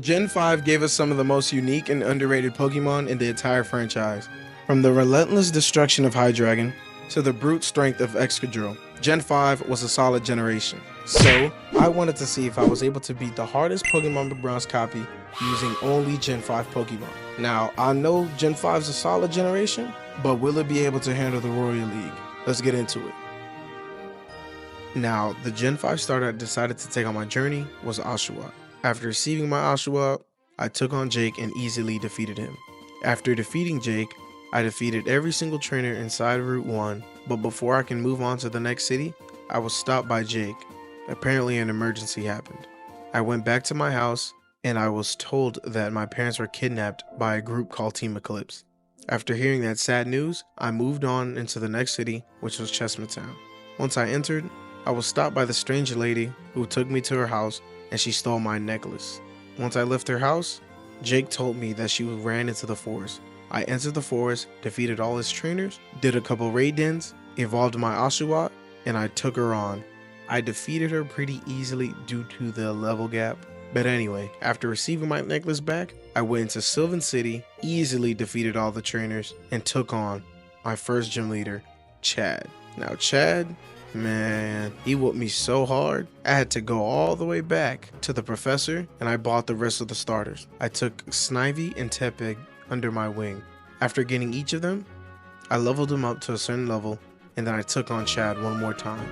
Gen 5 gave us some of the most unique and underrated Pokemon in the entire franchise. From the relentless destruction of Hydreigon to the brute strength of Excadrill, Gen 5 was a solid generation. So, I wanted to see if I was able to beat the hardest Pokemon Bronze copy using only Gen 5 Pokemon. Now, I know Gen 5 is a solid generation, but will it be able to handle the Royal League? Let's get into it. Now, the Gen 5 starter I decided to take on my journey was Oshawott. After receiving my Oshawott, I took on Jake and easily defeated him. After defeating Jake, I defeated every single trainer inside Route 1, but before I can move on to the next city, I was stopped by Jake. Apparently an emergency happened. I went back to my house and I was told that my parents were kidnapped by a group called Team Eclipse. After hearing that sad news, I moved on into the next city, which was Chestnut Town. Once I entered, I was stopped by the strange lady who took me to her house and she stole my necklace. Once I left her house, Jake told me that she ran into the forest. I entered the forest, defeated all his trainers, did a couple raid dens, evolved my Oshawott, and I took her on. I defeated her pretty easily due to the level gap. But anyway, after receiving my necklace back, I went into Sylvan City, easily defeated all the trainers, and took on my first gym leader, Chad. Now Chad, man, he whooped me so hard, I had to go all the way back to the professor and I bought the rest of the starters. I took Snivy and Tepig under my wing. After getting each of them, I leveled them up to a certain level and then I took on Chad one more time.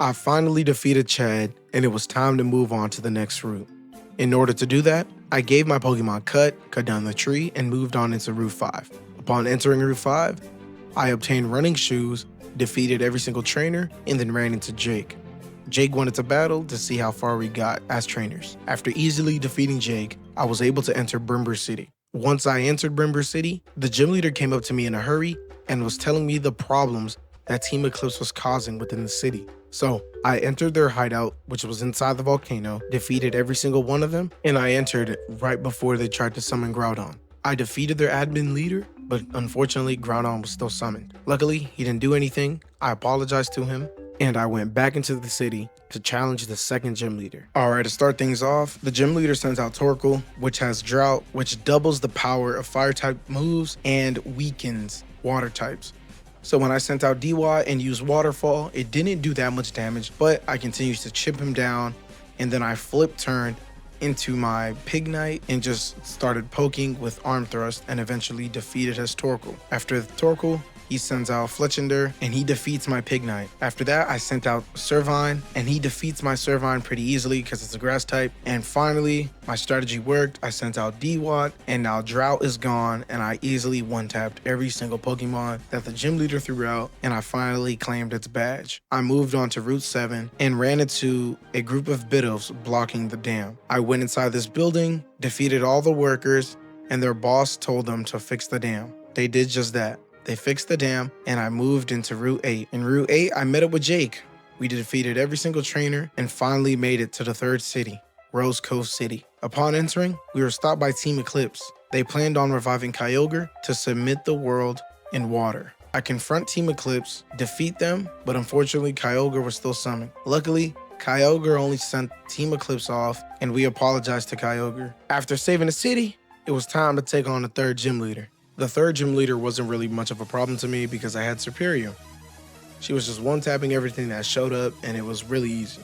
I finally defeated Chad, and it was time to move on to the next route. In order to do that, I gave my Pokemon cut down the tree, and moved on into Route 5. Upon entering Route 5, I obtained running shoes, defeated every single trainer, and then ran into Jake. Jake wanted to battle to see how far we got as trainers. After easily defeating Jake, I was able to enter Brimber City. Once I entered Brimber City, the gym leader came up to me in a hurry and was telling me the problems that Team Eclipse was causing within the city. So I entered their hideout, which was inside the volcano, defeated every single one of them, and I entered right before they tried to summon Groudon. I defeated their admin leader, but unfortunately Groudon was still summoned. Luckily, he didn't do anything. I apologized to him, and I went back into the city to challenge the second gym leader. Alright, to start things off, the gym leader sends out Torkoal, which has Drought, which doubles the power of fire type moves and weakens water types. So when I sent out DY and used Waterfall, it didn't do that much damage, but I continued to chip him down, and then I flip turned into my Pignite and just started poking with Arm Thrust and eventually defeated his Torkoal. After the Torkoal, he sends out Fletchinder and he defeats my Pignite. After that, I sent out Servine and he defeats my Servine pretty easily because it's a grass type. And finally, my strategy worked. I sent out D-Watt and now Drought is gone and I easily one-tapped every single Pokemon that the gym leader threw out and I finally claimed its badge. I moved on to Route 7 and ran into a group of Bidooфs blocking the dam. I went inside this building, defeated all the workers, and their boss told them to fix the dam. They did just that. They fixed the dam, and I moved into Route 8. In Route 8, I met up with Jake. We defeated every single trainer and finally made it to the third city, Rose Cove City. Upon entering, we were stopped by Team Eclipse. They planned on reviving Kyogre to submit the world in water. I confront Team Eclipse, defeat them, but unfortunately Kyogre was still summoned. Luckily, Kyogre only sent Team Eclipse off, and we apologized to Kyogre. After saving the city, it was time to take on the third gym leader. The third gym leader wasn't really much of a problem to me because I had Superior. She was just one-tapping everything that showed up and it was really easy.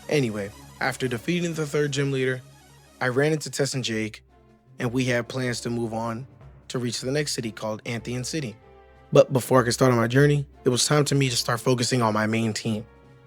Anyway, after defeating the third gym leader, I ran into Tess and Jake and we had plans to move on to reach the next city called Anthean City. But before I could start on my journey, it was time to me to start focusing on my main team.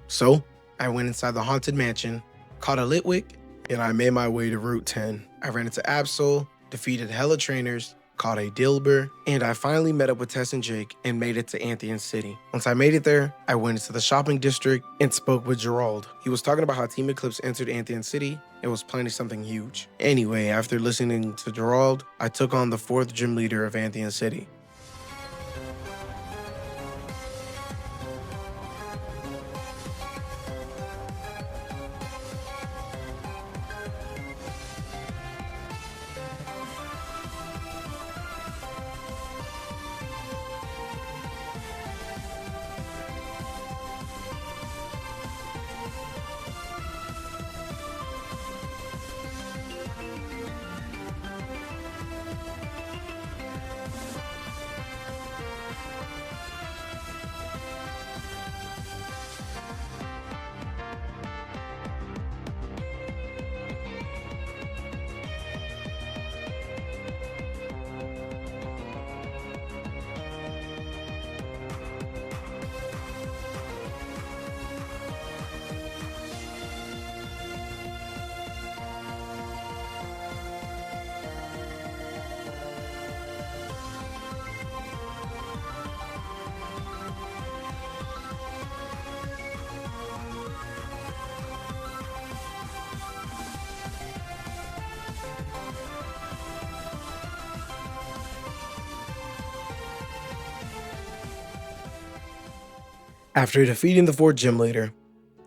So I went inside the Haunted Mansion, caught a Litwick, and I made my way to Route 10. I ran into Absol, defeated hella trainers, called a Dilber, and I finally met up with Tess and Jake and made it to Anthean City. Once I made it there, I went into the shopping district and spoke with Gerald. He was talking about how Team Eclipse entered Anthean City and was planning something huge. Anyway, after listening to Gerald, I took on the 4th gym leader of Anthean City. After defeating the 4th gym leader,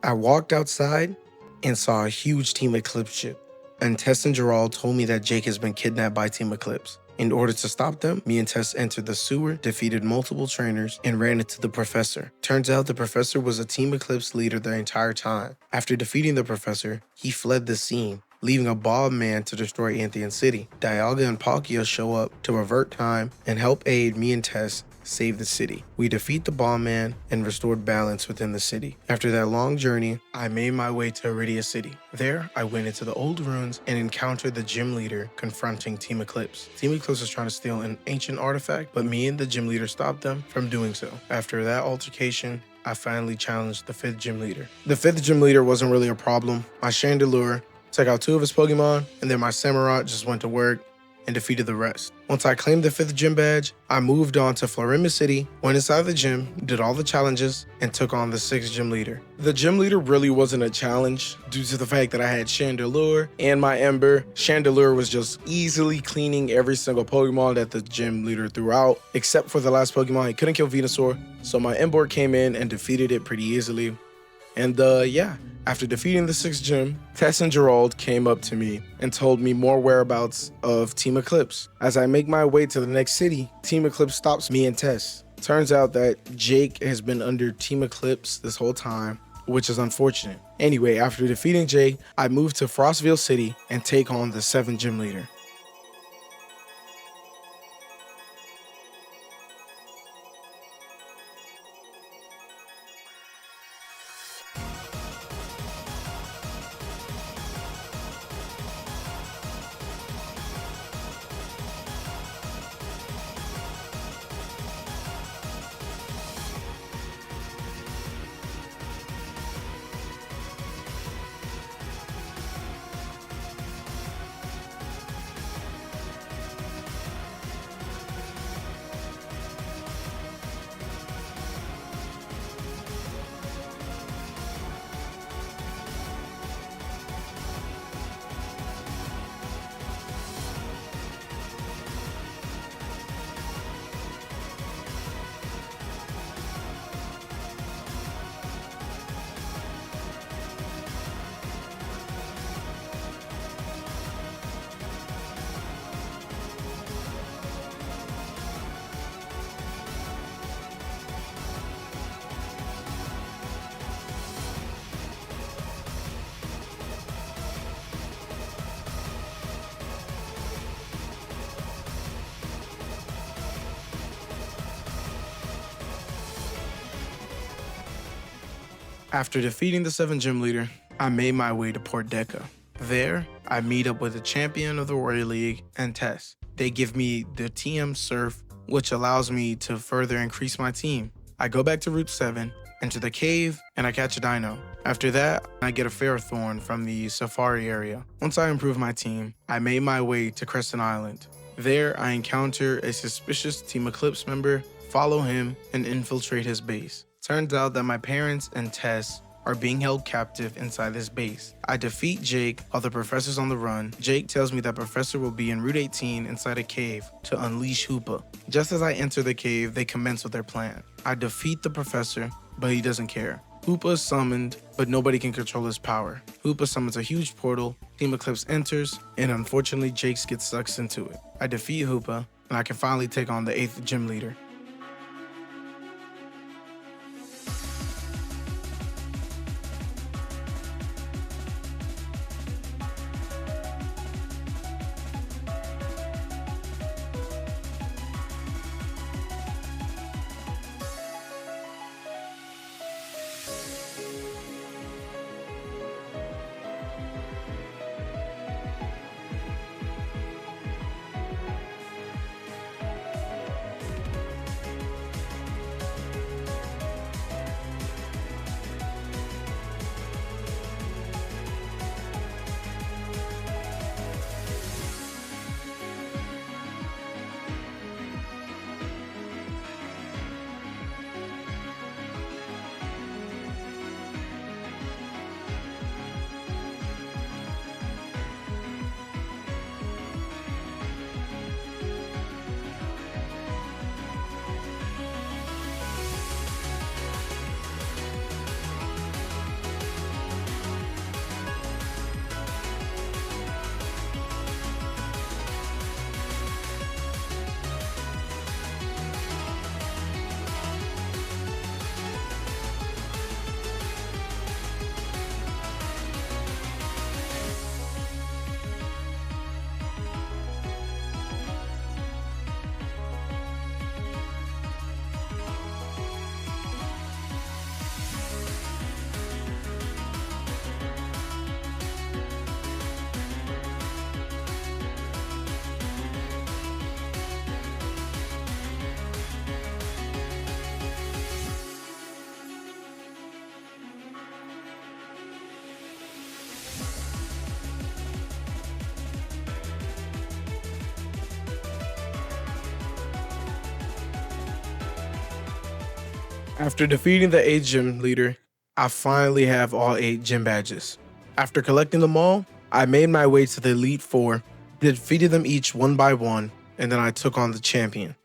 I walked outside and saw a huge Team Eclipse ship, and Tess and Gerald told me that Jake has been kidnapped by Team Eclipse. In order to stop them, me and Tess entered the sewer, defeated multiple trainers, and ran into the professor. Turns out the professor was a Team Eclipse leader the entire time. After defeating the professor, he fled the scene, leaving a bomb man to destroy Anthean City. Dialga and Palkia show up to revert time and help aid me and Tess save the city. We defeat the bomb man and restored balance within the city. After that long journey, I made my way to Iridia City. There, I went into the old ruins and encountered the gym leader confronting Team Eclipse. Team Eclipse was trying to steal an ancient artifact, but me and the gym leader stopped them from doing so. After that altercation, I finally challenged the 5th gym leader. The 5th gym leader wasn't really a problem. My Chandelure took out 2 of his Pokemon, and then my Samurott just went to work and defeated the rest. Once I claimed the 5th gym badge, I moved on to Florima City, went inside the gym, did all the challenges, and took on the 6th gym leader. The gym leader really wasn't a challenge due to the fact that I had Chandelure and my Ember. Chandelure was just easily cleaning every single Pokemon that the gym leader threw out, except for the last Pokemon. He couldn't kill Venusaur, so my Ember came in and defeated it pretty easily. And yeah, after defeating the 6th gym, Tess and Gerald came up to me and told me more whereabouts of Team Eclipse. As I make my way to the next city, Team Eclipse stops me and Tess. Turns out that Jake has been under Team Eclipse this whole time, which is unfortunate. Anyway, after defeating Jake, I moved to Frostville City and take on the 7th gym leader. After defeating the 7th gym leader, I made my way to Port Deca. There, I meet up with the champion of the Warrior League and Tess. They give me the TM Surf, which allows me to further increase my team. I go back to Route 7, enter the cave, and I catch a dino. After that, I get a Ferrothorn from the Safari area. Once I improve my team, I made my way to Crescent Island. There, I encounter a suspicious Team Eclipse member, follow him, and infiltrate his base. Turns out that my parents and Tess are being held captive inside this base. I defeat Jake while the professor's on the run. Jake tells me that Professor will be in Route 18 inside a cave to unleash Hoopa. Just as I enter the cave, they commence with their plan. I defeat the professor, but he doesn't care. Hoopa is summoned, but nobody can control his power. Hoopa summons a huge portal, Team Eclipse enters, and unfortunately Jake gets sucked into it. I defeat Hoopa, and I can finally take on the 8th gym leader. After defeating the 8th gym leader, I finally have all 8 gym badges. After collecting them all, I made my way to the Elite 4, defeated them each one by one, and then I took on the champion.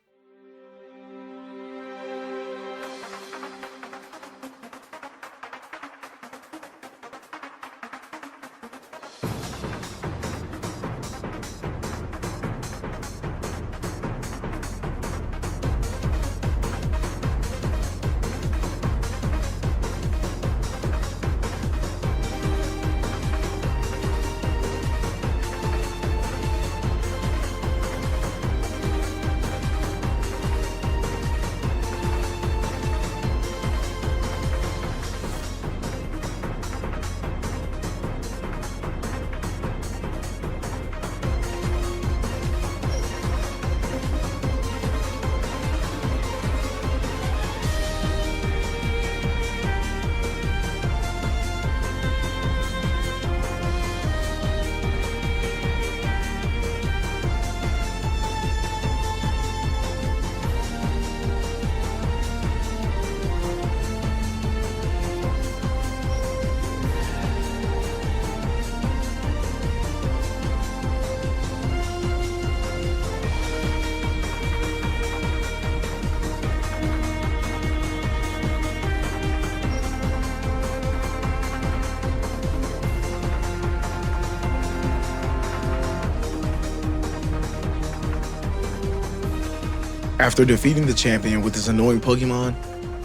After defeating the champion with his annoying Pokemon,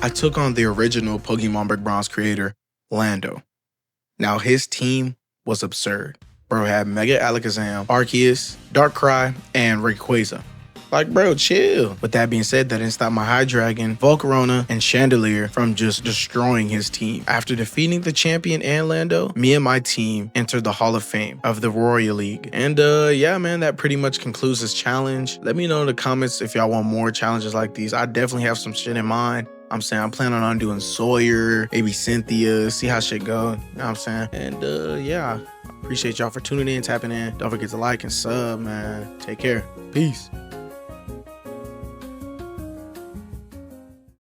I took on the original Pokemon Brick Bronze creator, Lando. Now his team was absurd. Bro had Mega Alakazam, Arceus, Darkrai, and Rayquaza. Like, bro, chill. With that being said, that didn't stop my Hydreigon, Volcarona, and Chandelier from just destroying his team. After defeating the champion and Lando, me and my team entered the Hall of Fame of the Royal League. And yeah, man, that pretty much concludes this challenge. Let me know in the comments if y'all want more challenges like these. I definitely have some shit in mind. I'm planning on doing Sawyer, maybe Cynthia, see how shit go. You know what I'm saying? And yeah, Appreciate y'all for tuning in, tapping in. Don't forget to like and sub, man. Take care. Peace.